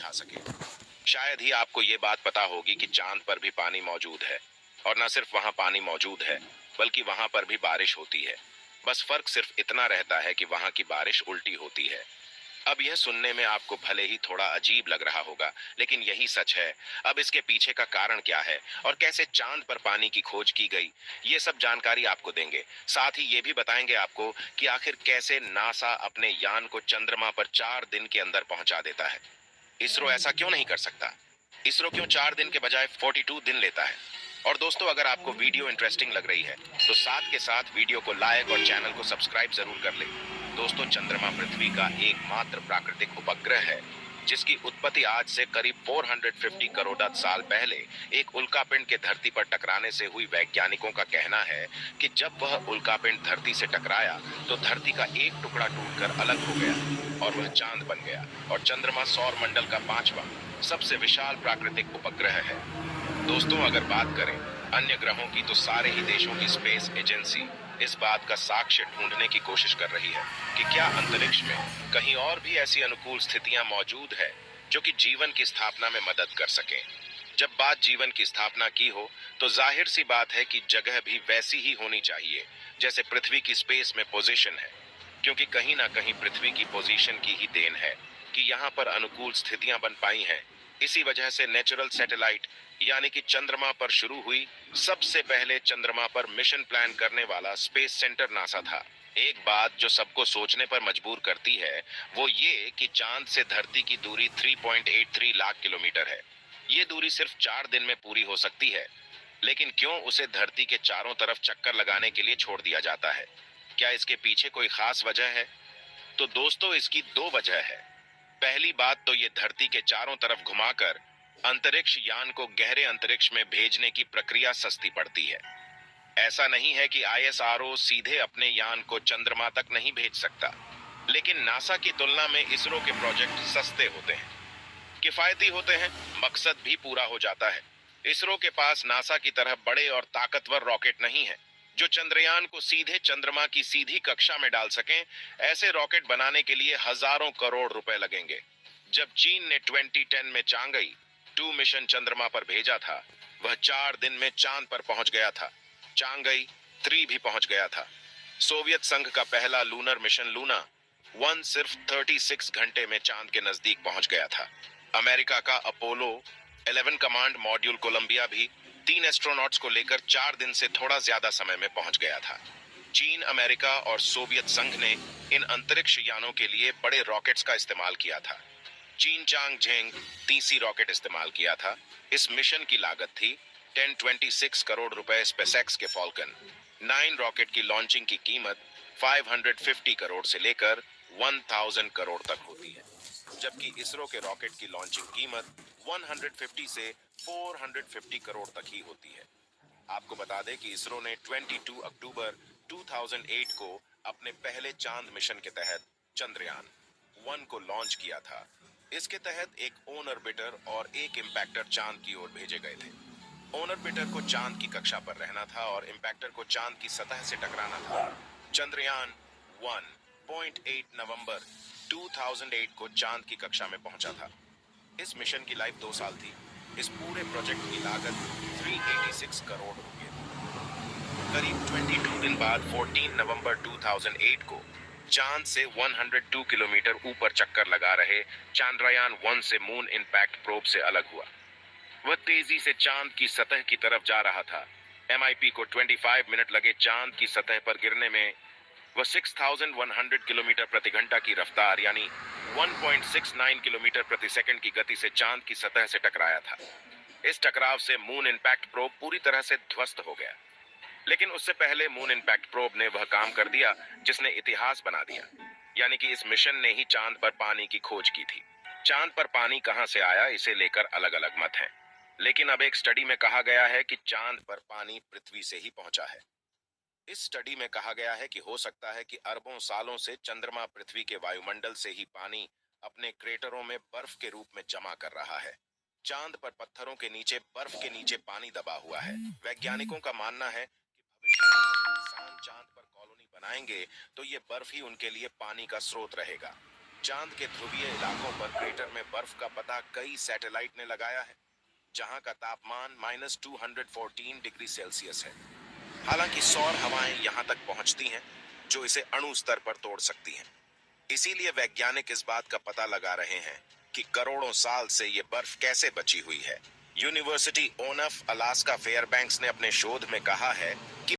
उठा सके। शायद ही आपको ये बात पता होगी कि चांद पर भी पानी मौजूद है, और न सिर्फ वहां पानी मौजूद है, बल्कि वहां पर भी बारिश होती है। बस फर्क सिर्फ इतना रहता है कि वहां की बारिश उल्टी होती है। अब यह सुनने में आपको भले ही थोड़ा अजीब लग रहा होगा, लेकिन यही सच है। अब इसके पीछे का कारण क्या है और कैसे चांद पर पानी की खोज की गई, ये सब जानकारी आपको देंगे। साथ ही ये भी बताएंगे आपको कि आखिर कैसे नासा अपने यान को चंद्रमा पर 4 दिन के अंदर पहुंचा देता है। इसरो ऐसा क्यों नहीं कर सकता? इसरो क्यों 4 दिन के बजाय 42 दिन लेता है? और दोस्तों, अगर आपको वीडियो इंटरेस्टिंग लग रही है तो साथ के साथ वीडियो को लाइक और चैनल को सब्सक्राइब जरूर कर ले। दोस्तों, चंद्रमा पृथ्वी का एकमात्र प्राकृतिक उपग्रह है जिसकी उत्पत्ति आज से करीब 450 करोड़ साल पहले एक उल्कापिंड के धरती पर टकराने से हुई। वैज्ञानिकों का कहना है कि जब वह उल्कापिंड धरती से टकराया तो धरती का एक टुकड़ा टूटकर अलग हो गया और वह चांद बन गया, और चंद्रमा सौर मंडल का 5वां सबसे विशाल प्राकृतिक उपग्रह है। दोस्तों, अगर बात करें अन्य ग्रहों की तो सारे ही देशों की स्पेस एजेंसी इस बात का साक्ष्य ढूंढने की कोशिश कर रही है कि क्या अंतरिक्ष में कहीं और भी ऐसी अनुकूल स्थितियां मौजूद है जो कि जीवन की स्थापना में मदद कर सकें। जब बात जीवन की स्थापना की हो तो जाहिर सी बात है कि जगह भी वैसी ही होनी चाहिए जैसे पृथ्वी की स्पेस में पोजीशन है, क्योंकि कहीं ना कहीं पृथ्वी की पोजीशन की ही देन है कि यहाँ पर अनुकूल स्थितियां बन पाई हैं। इसी वजह से नेचुरल सैटेलाइट यानी कि चंद्रमा पर शुरू हुई। सबसे पहले चंद्रमा पर मिशन प्लान करने वाला स्पेस सेंटर नासा था। एक बात जो सबको सोचने पर मजबूर करती है वो ये कि चांद से धरती की दूरी 3.83 लाख किलोमीटर है। ये दूरी सिर्फ 4 दिन में पूरी हो सकती है, लेकिन क्यों उसे धरती के चारों तरफ चक्कर लगाने के लिए छोड़ दिया जाता है? क्या इसके पीछे कोई खास वजह है? तो दोस्तों, इसकी दो वजह है। पहली बात तो ये धरती के चारों तरफ घुमाकर अंतरिक्ष यान को गहरे अंतरिक्ष में भेजने की प्रक्रिया सस्ती पड़ती है। ऐसा नहीं है कि आईएसआरओ सीधे अपने यान को चंद्रमा तक नहीं भेज सकता, लेकिन नासा की तुलना में इसरो के प्रोजेक्ट सस्ते होते हैं, किफायती होते हैं, मकसद भी पूरा हो जाता है। इसरो के पास नासा की तरह बड़े और ताकतवर रॉकेट नहीं है जो चंद्रयान को सीधे चंद्रमा की सीधी कक्षा में डाल सकें। ऐसे रॉकेट बनाने के लिए हजारों करोड़ रुपए लगेंगे। जब चीन ने 2010 में चांगई 2 मिशन चंद्रमा पर भेजा था, वह 4 दिन में चांद पर पहुंच गया था। चांगई 3 भी पहुंच गया था। सोवियत संघ का पहला लूनर मिशन लूना 1 सिर्फ 36 घंटे में चांद के नजदीक पहुंच गया था। अमेरिका का अपोलो 11 कमांड मॉड्यूल कोलंबिया भी 3 एस्ट्रोनॉट्स को लेकर 4 दिन से थोड़ा ज्यादा समय में पहुंच गया था। चीन, अमेरिका और सोवियत संघ ने इन अंतरिक्ष यानों के लिए बड़े रॉकेट्स का इस्तेमाल किया था। चीन चांग झेंग 30 रॉकेट इस्तेमाल किया था। इस मिशन की लागत थी 1026 करोड़ रुपए। स्पेसएक्स के फॉल्कन 9 रॉकेट की लॉन्चिंग की कीमत 550 करोड़ से लेकर 1000 करोड़ तक होती है, जबकि इसरो के रॉकेट की लॉन्चिंग कीमत 150 से 450 करोड़ तक ही होती है। आपको बता दें कि इसरो ने 22 अक्टूबर 2008 को अपने पहले चांद मिशन के तहत चंद्रयान 1 को लॉन्च किया था। इसके तहत एक ऑन ऑर्बिटर और एक इम्पैक्टर चांद की ओर भेजे गए थे। ऑन ऑर्बिटर को चांद की कक्षा पर रहना था और इम्पैक्टर को चांद की सतह से टकराना था। चंद्रयान 1.8 नवंबर 2008 को चांद की कक्षा में पहुंचा था। इस मिशन की लाइफ 2 साल थी। इस पूरे प्रोजेक्ट की लागत 386 करोड़ रुपए थी। करीब 22 दिन बाद 14 नवंबर 2008 को चांद से 102 किलोमीटर ऊपर चक्कर लगा रहे चांद्रयान 1 से मून इंपैक्ट प्रोब से अलग हुआ। वह तेजी से चांद की सतह की तरफ जा रहा था। एमआईपी को 25 मिनट लगे चांद की सतह पर गिरने में। वह 6100 किलोमीटर प्रति घंटा की रफ्तार यानी 1.69 किलोमीटर प्रति सेकंड की गति से चांद की सतह से टकराया था। इस टकराव से मून इंपैक्ट प्रोब पूरी तरह से ध्वस्त हो गया। लेकिन उससे पहले मून इंपैक्ट प्रोब ने वह काम कर दिया जिसने इतिहास बना दिया, यानी कि इस मिशन ने ही चांद पर पानी की खोज की थी। चांद पर पानी कहां से आया, इसे लेकर अलग अलग मत हैं, लेकिन अब एक स्टडी में कहा गया है कि चांद पर पानी पृथ्वी से ही पहुंचा है। इस स्टडी में कहा गया है कि हो सकता है कि अरबों सालों से चंद्रमा पृथ्वी के वायुमंडल से ही पानी अपने क्रेटरों में बर्फ के रूप में जमा कर रहा है। चांद पर पत्थरों के नीचे बर्फ के नीचे पानी दबा हुआ है। वैज्ञानिकों का मानना है कि भविष्य में जब इंसान चांद पर कॉलोनी बनाएंगे तो ये बर्फ ही उनके लिए पानी का स्रोत रहेगा। चांद के ध्रुवीय इलाकों पर क्रेटर में बर्फ का पता कई सैटेलाइट ने लगाया है, जहां का तापमान -214 डिग्री सेल्सियस है। हालांकि सौर हवाएं यहां तक पहुंचती हैं, जो इसे अणु स्तर पर तोड़ सकती हैं। इसीलिए वैज्ञानिक इस बात का पता लगा रहे हैं कि करोड़ों साल से ये बर्फ कैसे बची हुई है। यूनिवर्सिटी ओनफ अलास्का फेयरबैंक्स ने अपने शोध में कहा है कि